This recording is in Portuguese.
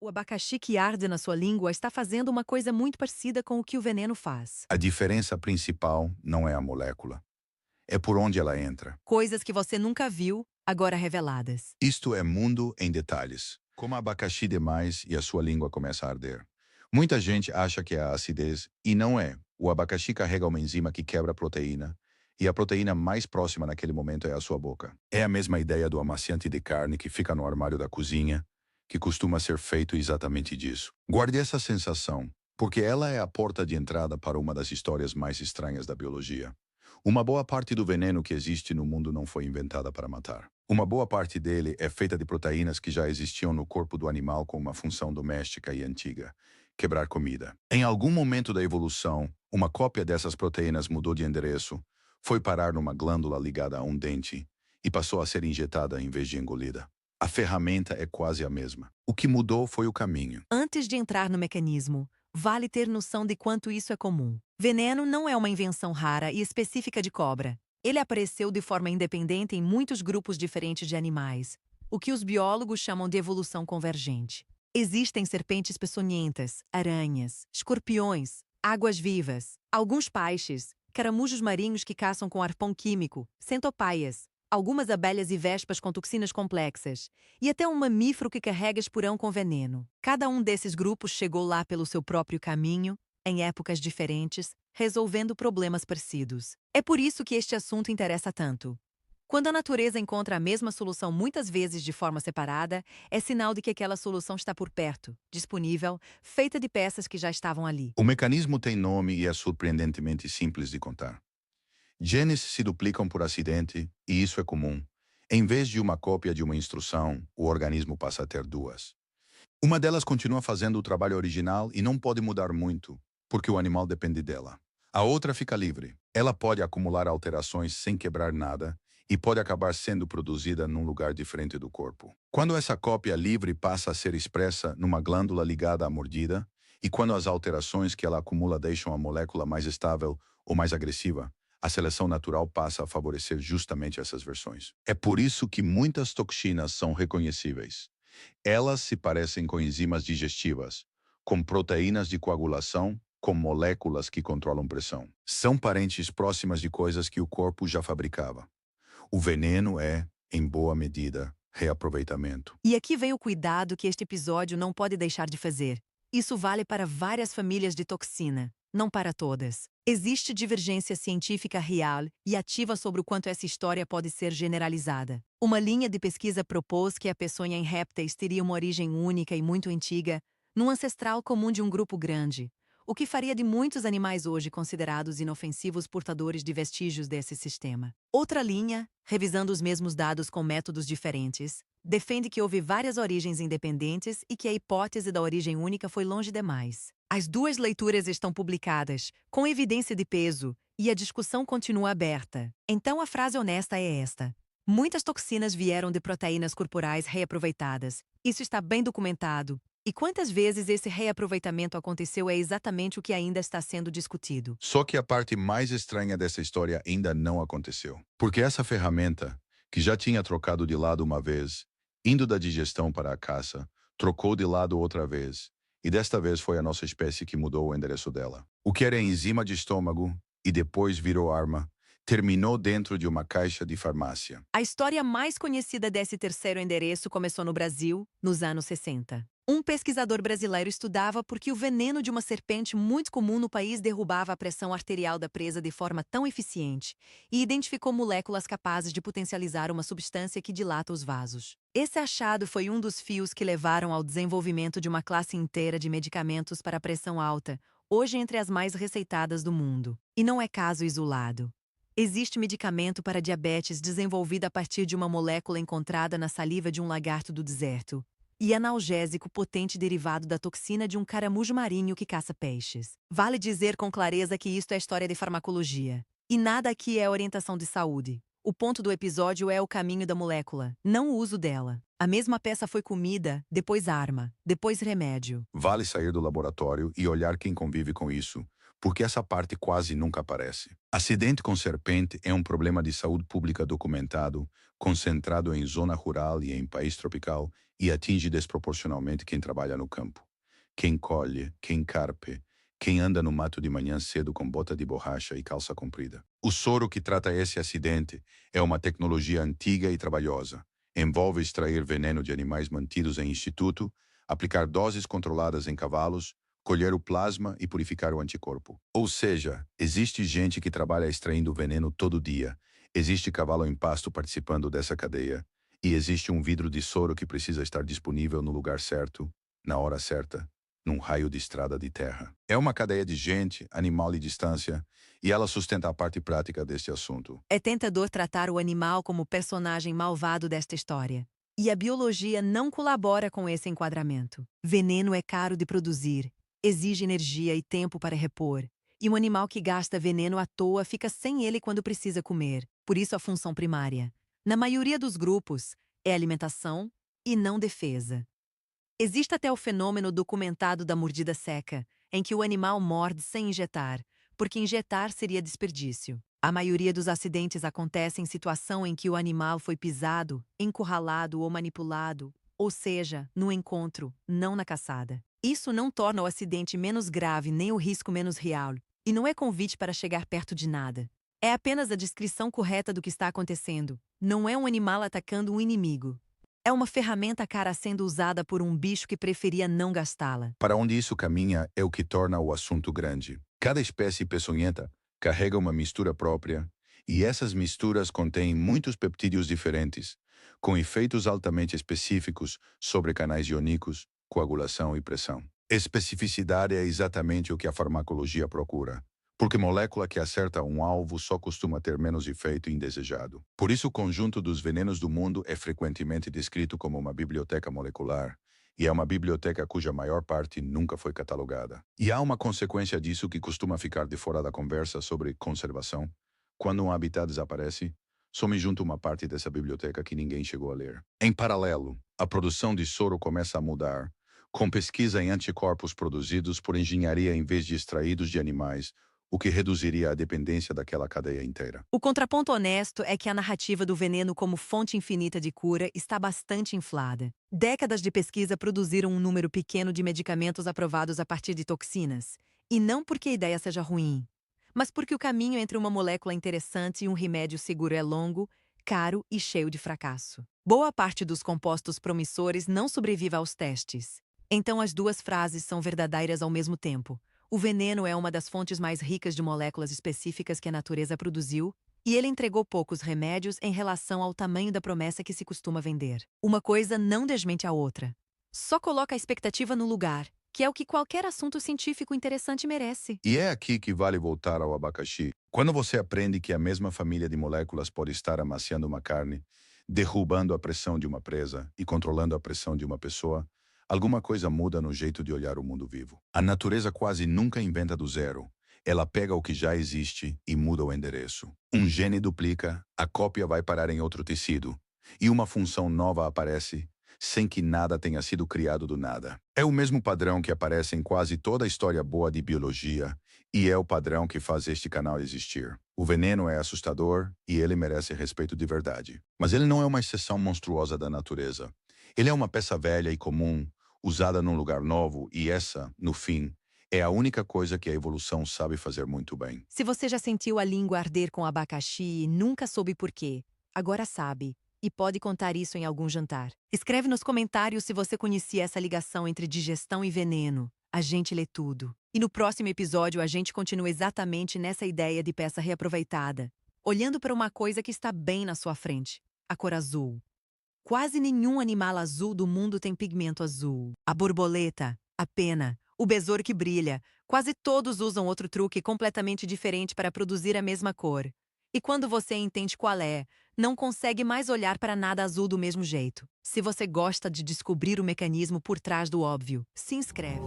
O abacaxi que arde na sua língua está fazendo uma coisa muito parecida com o que o veneno faz. A diferença principal não é a molécula, é por onde ela entra. Coisas que você nunca viu, agora reveladas. Isto é mundo em detalhes. Coma abacaxi demais e a sua língua começa a arder. Muita gente acha que é a acidez, e não é. O abacaxi carrega uma enzima que quebra a proteína, e a proteína mais próxima naquele momento é a sua boca. É a mesma ideia do amaciante de carne que fica no armário da cozinha, que costuma ser feito exatamente disso. Guarde essa sensação, porque ela é a porta de entrada para uma das histórias mais estranhas da biologia. Uma boa parte do veneno que existe no mundo não foi inventada para matar. Uma boa parte dele é feita de proteínas que já existiam no corpo do animal com uma função doméstica e antiga: quebrar comida. Em algum momento da evolução, uma cópia dessas proteínas mudou de endereço, foi parar numa glândula ligada a um dente e passou a ser injetada em vez de engolida. A ferramenta é quase a mesma. O que mudou foi o caminho. Antes de entrar no mecanismo, vale ter noção de quanto isso é comum. Veneno não é uma invenção rara e específica de cobra. Ele apareceu de forma independente em muitos grupos diferentes de animais, o que os biólogos chamam de evolução convergente. Existem serpentes peçonhentas, aranhas, escorpiões, águas-vivas, alguns peixes, caramujos marinhos que caçam com arpão químico, centopeias, algumas abelhas e vespas com toxinas complexas, e até um mamífero que carrega esporão com veneno. Cada um desses grupos chegou lá pelo seu próprio caminho, em épocas diferentes, resolvendo problemas parecidos. É por isso que este assunto interessa tanto. Quando a natureza encontra a mesma solução muitas vezes de forma separada, é sinal de que aquela solução está por perto, disponível, feita de peças que já estavam ali. O mecanismo tem nome e é surpreendentemente simples de contar. Genes se duplicam por acidente, e isso é comum. Em vez de uma cópia de uma instrução, o organismo passa a ter duas. Uma delas continua fazendo o trabalho original e não pode mudar muito, porque o animal depende dela. A outra fica livre. Ela pode acumular alterações sem quebrar nada e pode acabar sendo produzida num lugar diferente do corpo. Quando essa cópia livre passa a ser expressa numa glândula ligada à mordida, e quando as alterações que ela acumula deixam a molécula mais estável ou mais agressiva, a seleção natural passa a favorecer justamente essas versões. É por isso que muitas toxinas são reconhecíveis. Elas se parecem com enzimas digestivas, com proteínas de coagulação, com moléculas que controlam pressão. São parentes próximas de coisas que o corpo já fabricava. O veneno é, em boa medida, reaproveitamento. E aqui vem o cuidado que este episódio não pode deixar de fazer. Isso vale para várias famílias de toxina, não para todas. Existe divergência científica real e ativa sobre o quanto essa história pode ser generalizada. Uma linha de pesquisa propôs que a peçonha em répteis teria uma origem única e muito antiga, num ancestral comum de um grupo grande, o que faria de muitos animais hoje considerados inofensivos portadores de vestígios desse sistema. Outra linha, revisando os mesmos dados com métodos diferentes, defende que houve várias origens independentes e que a hipótese da origem única foi longe demais. As duas leituras estão publicadas, com evidência de peso, e a discussão continua aberta. Então a frase honesta é esta: muitas toxinas vieram de proteínas corporais reaproveitadas. Isso está bem documentado. E quantas vezes esse reaproveitamento aconteceu é exatamente o que ainda está sendo discutido. Só que a parte mais estranha dessa história ainda não aconteceu. Porque essa ferramenta, que já tinha trocado de lado uma vez, indo da digestão para a caça, trocou de lado outra vez, e desta vez foi a nossa espécie que mudou o endereço dela. O que era enzima de estômago e depois virou arma, terminou dentro de uma caixa de farmácia. A história mais conhecida desse terceiro endereço começou no Brasil, nos anos 60. Um pesquisador brasileiro estudava por que o veneno de uma serpente muito comum no país derrubava a pressão arterial da presa de forma tão eficiente e identificou moléculas capazes de potencializar uma substância que dilata os vasos. Esse achado foi um dos fios que levaram ao desenvolvimento de uma classe inteira de medicamentos para pressão alta, hoje entre as mais receitadas do mundo. E não é caso isolado. Existe medicamento para diabetes desenvolvido a partir de uma molécula encontrada na saliva de um lagarto do deserto, e analgésico potente derivado da toxina de um caramujo marinho que caça peixes. Vale dizer com clareza que isto é história de farmacologia. E nada aqui é orientação de saúde. O ponto do episódio é o caminho da molécula, não o uso dela. A mesma peça foi comida, depois arma, depois remédio. Vale sair do laboratório e olhar quem convive com isso, porque essa parte quase nunca aparece. Acidente com serpente é um problema de saúde pública documentado, concentrado em zona rural e em país tropical, e atinge desproporcionalmente quem trabalha no campo. Quem colhe, quem carpe, quem anda no mato de manhã cedo com bota de borracha e calça comprida. O soro que trata esse acidente é uma tecnologia antiga e trabalhosa. Envolve extrair veneno de animais mantidos em instituto, aplicar doses controladas em cavalos, colher o plasma e purificar o anticorpo. Ou seja, existe gente que trabalha extraindo veneno todo dia, existe cavalo em pasto participando dessa cadeia, e existe um vidro de soro que precisa estar disponível no lugar certo, na hora certa, num raio de estrada de terra. É uma cadeia de gente, animal e distância, e ela sustenta a parte prática deste assunto. É tentador tratar o animal como personagem malvado desta história. E a biologia não colabora com esse enquadramento. Veneno é caro de produzir, exige energia e tempo para repor. E um animal que gasta veneno à toa fica sem ele quando precisa comer. Por isso a função primária, na maioria dos grupos, é alimentação e não defesa. Existe até o fenômeno documentado da mordida seca, em que o animal morde sem injetar, porque injetar seria desperdício. A maioria dos acidentes acontece em situação em que o animal foi pisado, encurralado ou manipulado, ou seja, no encontro, não na caçada. Isso não torna o acidente menos grave nem o risco menos real, e não é convite para chegar perto de nada. É apenas a descrição correta do que está acontecendo. Não é um animal atacando um inimigo. É uma ferramenta cara sendo usada por um bicho que preferia não gastá-la. Para onde isso caminha é o que torna o assunto grande. Cada espécie peçonhenta carrega uma mistura própria, e essas misturas contêm muitos peptídeos diferentes, com efeitos altamente específicos sobre canais iônicos, coagulação e pressão. Especificidade é exatamente o que a farmacologia procura, porque molécula que acerta um alvo só costuma ter menos efeito indesejado. Por isso, o conjunto dos venenos do mundo é frequentemente descrito como uma biblioteca molecular, e é uma biblioteca cuja maior parte nunca foi catalogada. E há uma consequência disso que costuma ficar de fora da conversa sobre conservação. Quando um habitat desaparece, some junto uma parte dessa biblioteca que ninguém chegou a ler. Em paralelo, a produção de soro começa a mudar, com pesquisa em anticorpos produzidos por engenharia em vez de extraídos de animais, o que reduziria a dependência daquela cadeia inteira. O contraponto honesto é que a narrativa do veneno como fonte infinita de cura está bastante inflada. Décadas de pesquisa produziram um número pequeno de medicamentos aprovados a partir de toxinas. E não porque a ideia seja ruim, mas porque o caminho entre uma molécula interessante e um remédio seguro é longo, caro e cheio de fracasso. Boa parte dos compostos promissores não sobrevive aos testes. Então as duas frases são verdadeiras ao mesmo tempo. O veneno é uma das fontes mais ricas de moléculas específicas que a natureza produziu, e ele entregou poucos remédios em relação ao tamanho da promessa que se costuma vender. Uma coisa não desmente a outra. Só coloca a expectativa no lugar, que é o que qualquer assunto científico interessante merece. E é aqui que vale voltar ao abacaxi. Quando você aprende que a mesma família de moléculas pode estar amaciando uma carne, derrubando a pressão de uma presa e controlando a pressão de uma pessoa, alguma coisa muda no jeito de olhar o mundo vivo. A natureza quase nunca inventa do zero. Ela pega o que já existe e muda o endereço. Um gene duplica, a cópia vai parar em outro tecido, e uma função nova aparece, sem que nada tenha sido criado do nada. É o mesmo padrão que aparece em quase toda a história boa de biologia, e é o padrão que faz este canal existir. O veneno é assustador e ele merece respeito de verdade. Mas ele não é uma exceção monstruosa da natureza. Ele é uma peça velha e comum, usada num lugar novo, e essa, no fim, é a única coisa que a evolução sabe fazer muito bem. Se você já sentiu a língua arder com abacaxi e nunca soube por quê, agora sabe, e pode contar isso em algum jantar. Escreve nos comentários se você conhecia essa ligação entre digestão e veneno. A gente lê tudo. E no próximo episódio a gente continua exatamente nessa ideia de peça reaproveitada, olhando para uma coisa que está bem na sua frente, a cor azul. Quase nenhum animal azul do mundo tem pigmento azul. A borboleta, a pena, o besouro que brilha, quase todos usam outro truque completamente diferente para produzir a mesma cor. E quando você entende qual é, não consegue mais olhar para nada azul do mesmo jeito. Se você gosta de descobrir o mecanismo por trás do óbvio, se inscreve.